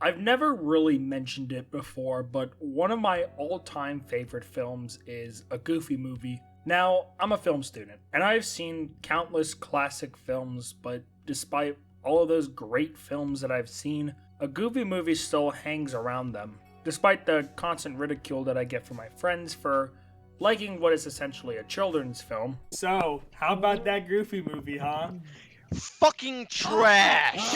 I've never really mentioned it before, but one of my all-time favorite films is a Goofy movie. Now, I'm a film student, and I've seen countless classic films, but despite all of those great films that I've seen, a Goofy movie still hangs around them, despite the constant ridicule that I get from my friends for liking what is essentially a children's film. So, how about that Goofy movie, huh? Fucking trash.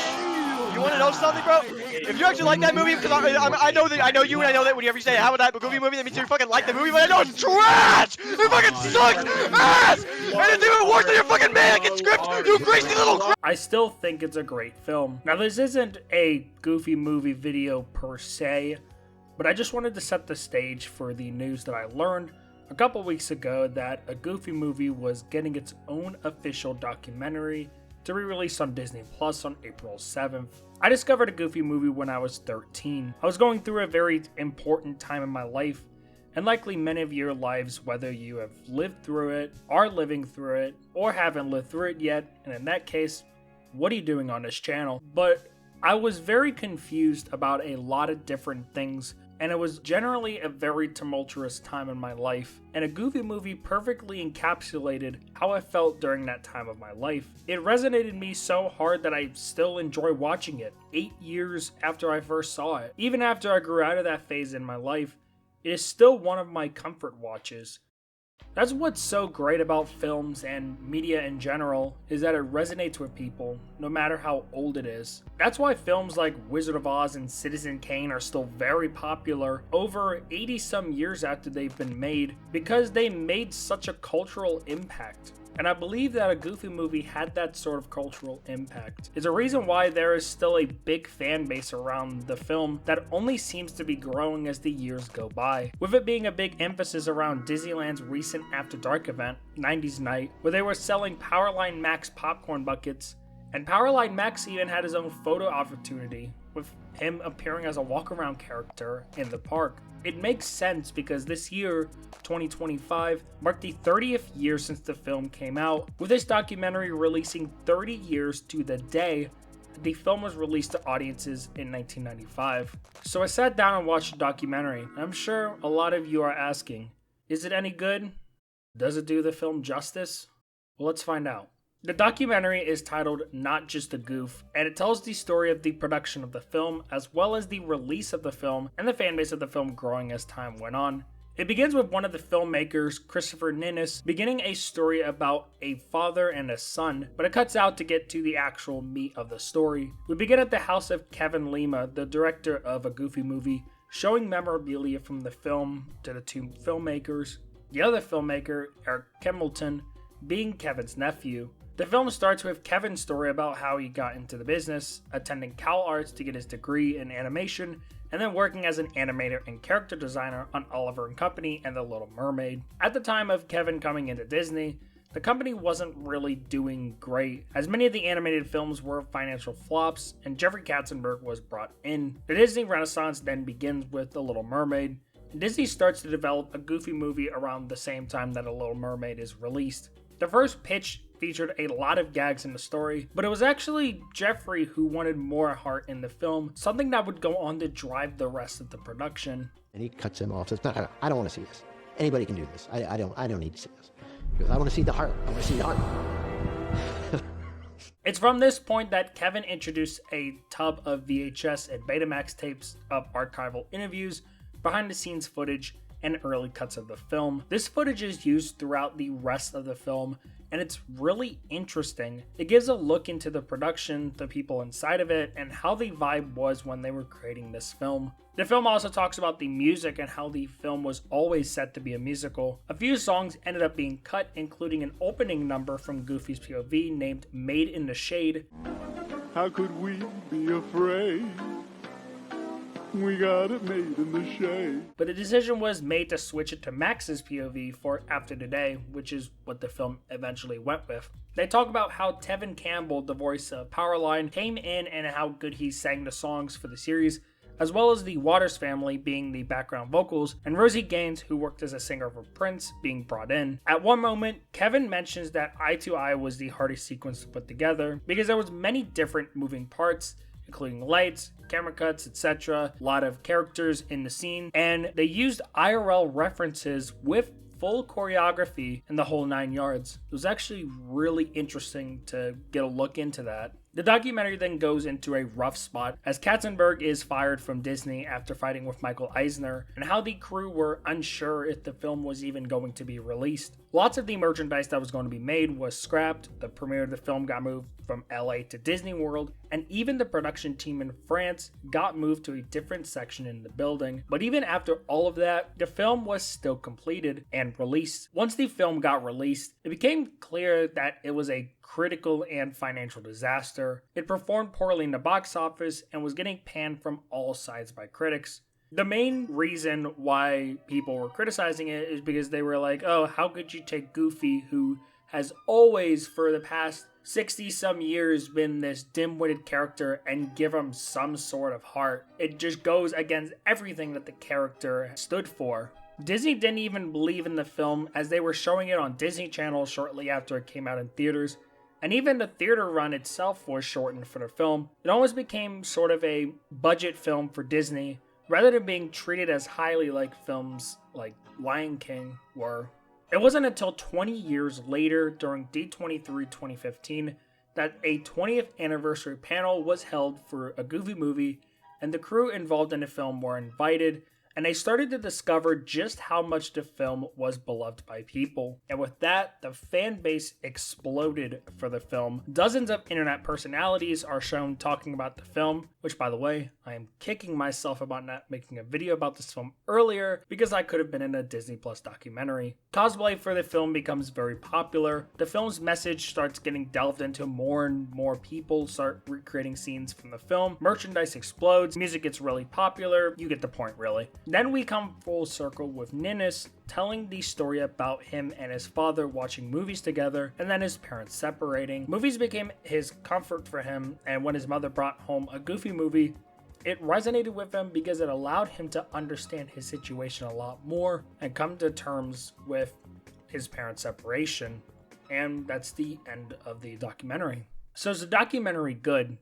You want to know something, bro? If you actually like that movie, because I know you, and I know that whenever you say how about that Goofy movie, that means you fucking like the movie, but I know it's trash. It fucking sucks ass, and it's even worse than your fucking mannequin script. You crazy little crap. I still think it's a great film. Now, this isn't a Goofy movie video per se, but I just wanted to set the stage for the news that I learned a couple weeks ago that a Goofy movie was getting its own official documentary to be released on Disney Plus on April 7th. I discovered a Goofy movie when I was 13. I was going through a very important time in my life, and likely many of your lives, whether you have lived through it, are living through it, or haven't lived through it yet, and in that case, what are you doing on this channel? But I was very confused about a lot of different things, and it was generally a very tumultuous time in my life, and a Goofy movie perfectly encapsulated how I felt during that time of my life. It resonated me so hard that I still enjoy watching it, 8 years after I first saw it. Even after I grew out of that phase in my life, it is still one of my comfort watches. That's what's so great about films and media in general, is that it resonates with people, no matter how old it is. That's why films like Wizard of Oz and Citizen Kane are still very popular over 80 some years after they've been made, because they made such a cultural impact. And I believe that a Goofy movie had that sort of cultural impact. It's a reason why there is still a big fan base around the film that only seems to be growing as the years go by. With it being a big emphasis around Disneyland's recent After Dark event, 90s Night, where they were selling Powerline Max popcorn buckets, and Powerline Max even had his own photo opportunity, with him appearing as a walk-around character in the park. It makes sense because this year, 2025, marked the 30th year since the film came out, with this documentary releasing 30 years to the day that the film was released to audiences in 1995. So I sat down and watched the documentary, and I'm sure a lot of you are asking, is it any good? Does it do the film justice? Well, let's find out. The documentary is titled Not Just a Goof, and it tells the story of the production of the film, as well as the release of the film and the fanbase of the film growing as time went on. It begins with one of the filmmakers, Christopher Ninnis, beginning a story about a father and a son, but it cuts out to get to the actual meat of the story. We begin at the house of Kevin Lima, the director of A Goofy Movie, showing memorabilia from the film to the two filmmakers. The other filmmaker, Eric Kimmelton, being Kevin's nephew. The film starts with Kevin's story about how he got into the business, attending Cal Arts to get his degree in animation, and then working as an animator and character designer on Oliver and Company and The Little Mermaid. At the time of Kevin coming into Disney, the company wasn't really doing great, as many of the animated films were financial flops, and Jeffrey Katzenberg was brought in. The Disney Renaissance then begins with The Little Mermaid, and Disney starts to develop a Goofy movie around the same time that A Little Mermaid is released. The first pitch featured a lot of gags in the story, but it was actually Jeffrey who wanted more heart in the film, something that would go on to drive the rest of the production. And he cuts him off, says, no, I don't want to see this. Anybody can do this. I don't need to see this. Because I want to see the heart. I want to see the heart. It's from this point that Kevin introduced a tub of VHS and Betamax tapes of archival interviews, behind the scenes footage, and early cuts of the film. This footage is used throughout the rest of the film, and it's really interesting. It gives a look into the production, the people inside of it, and how the vibe was when they were creating this film. The film also talks about the music and how the film was always set to be a musical. A few songs ended up being cut, including an opening number from Goofy's POV named Made in the Shade. How could we be afraid? We got it made in the shade. But the decision was made to switch it to Max's POV for After Today, which is what the film eventually went with. They talk about how Tevin Campbell, the voice of Powerline, came in and how good he sang the songs for the series, as well as the Waters family being the background vocals, and Rosie Gaines, who worked as a singer for Prince, being brought in. At one moment, Kevin mentions that Eye to Eye was the hardest sequence to put together, because there was many different moving parts, including lights, camera cuts, etc. A lot of characters in the scene, and they used IRL references with full choreography and the whole 9 yards. It was actually really interesting to get a look into that. The documentary then goes into a rough spot as Katzenberg is fired from Disney after fighting with Michael Eisner, and how the crew were unsure if the film was even going to be released. Lots of the merchandise that was going to be made was scrapped, the premiere of the film got moved from LA to Disney World, and even the production team in France got moved to a different section in the building. But even after all of that, the film was still completed and released. Once the film got released, it became clear that it was a critical and financial disaster. It performed poorly in the box office and was getting panned from all sides by critics. The main reason why people were criticizing it is because they were like, oh, how could you take Goofy, who has always for the past 60 some years been this dim-witted character, and give him some sort of heart? It just goes against everything that the character stood for. Disney didn't even believe in the film, as they were showing it on Disney Channel shortly after it came out in theaters. And even the theater run itself was shortened for the film. It almost became sort of a budget film for Disney, rather than being treated as highly like films like Lion King were. It wasn't until 20 years later, during D23 2015, that a 20th anniversary panel was held for a Goofy movie, and the crew involved in the film were invited, and they started to discover just how much the film was beloved by people. And with that, the fan base exploded for the film. Dozens of internet personalities are shown talking about the film, which, by the way, I am kicking myself about not making a video about this film earlier, because I could have been in a Disney Plus documentary. Cosplay for the film becomes very popular. The film's message starts getting delved into. More and more people start recreating scenes from the film. Merchandise explodes. Music gets really popular. You get the point, really. Then we come full circle with Ninnis telling the story about him and his father watching movies together, and then his parents separating. Movies became his comfort for him, and when his mother brought home a Goofy movie, it resonated with him because it allowed him to understand his situation a lot more and come to terms with his parents' separation. And that's the end of the documentary. So is the documentary good?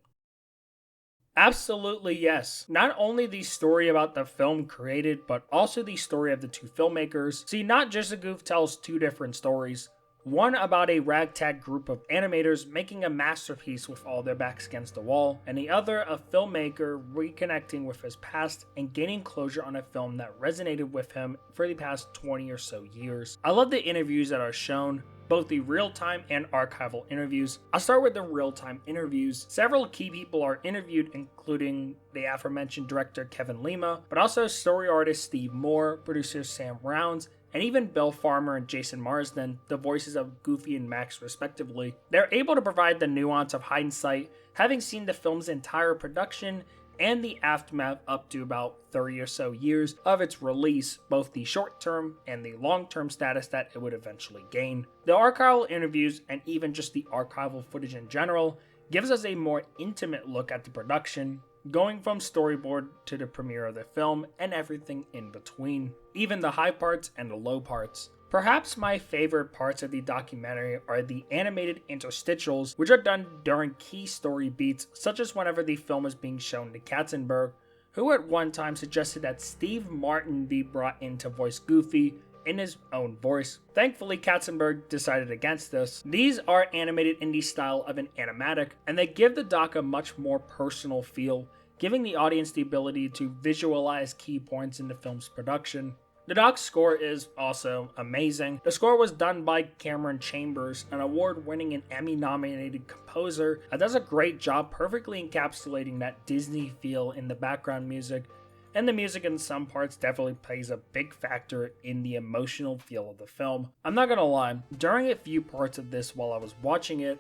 Absolutely yes. Not only the story about the film created, but also the story of the two filmmakers. See, Not Just a Goof tells two different stories. One about a ragtag group of animators making a masterpiece with all their backs against the wall, and the other a filmmaker reconnecting with his past and gaining closure on a film that resonated with him for the past 20 or so years. I love the interviews that are shown, both the real-time and archival interviews. I'll start with the real-time interviews. Several key people are interviewed, including the aforementioned director Kevin Lima, but also story artist Steve Moore, producer Sam Rounds, and even Bill Farmer and Jason Marsden, the voices of Goofy and Max respectively. They're able to provide the nuance of hindsight, having seen the film's entire production and the aftermath up to about 30 or so years of its release, both the short-term and the long-term status that it would eventually gain. The archival interviews, and even just the archival footage in general, gives us a more intimate look at the production, going from storyboard to the premiere of the film and everything in between, even the high parts and the low parts. Perhaps my favorite parts of the documentary are the animated interstitials, which are done during key story beats, such as whenever the film is being shown to Katzenberg, who at one time suggested that Steve Martin be brought in to voice Goofy in his own voice. Thankfully, Katzenberg decided against this. These are animated in the style of an animatic, and they give the doc a much more personal feel, giving the audience the ability to visualize key points in the film's production. The doc's score is also amazing. The score was done by Cameron Chambers, an award-winning and Emmy-nominated composer that does a great job perfectly encapsulating that Disney feel in the background music, and the music in some parts definitely plays a big factor in the emotional feel of the film. I'm not gonna lie, during a few parts of this while I was watching it,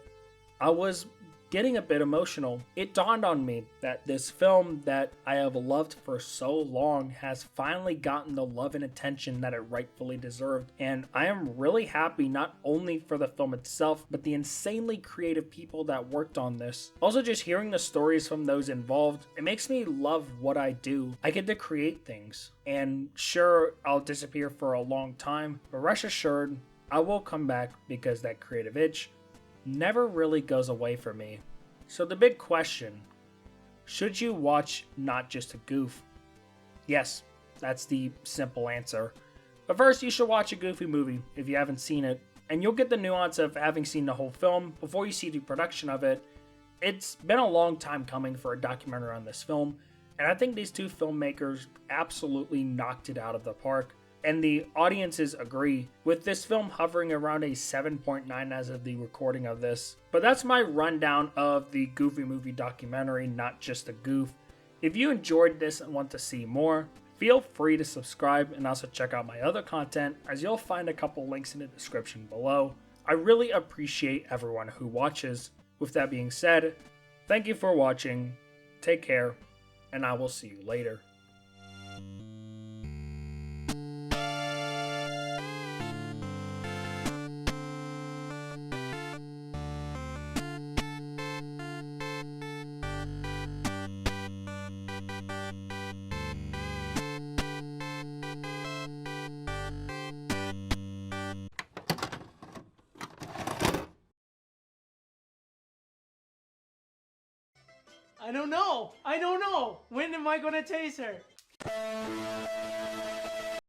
I was getting a bit emotional. It dawned on me that this film that I have loved for so long has finally gotten the love and attention that it rightfully deserved, and I am really happy not only for the film itself, but the insanely creative people that worked on this. Also, just hearing the stories from those involved, it makes me love what I do. I get to create things, and sure, I'll disappear for a long time, but rest assured, I will come back because that creative itch never really goes away for me. So the big question, Should you watch Not Just a Goof? Yes, that's the simple answer. But first, you should watch a Goofy movie if you haven't seen it, and you'll get the nuance of having seen the whole film before you see the production of it. It's been a long time coming for a documentary on this film, and I think these two filmmakers absolutely knocked it out of the park, and the audiences agree, with this film hovering around a 7.9 as of the recording of this. But that's my rundown of the Goofy movie documentary, Not Just a Goof. If you enjoyed this and want to see more, feel free to subscribe and also check out my other content, as you'll find a couple links in the description below. I really appreciate everyone who watches. With that being said, thank you for watching, take care, and I will see you later. I don't know. When am I gonna taste her?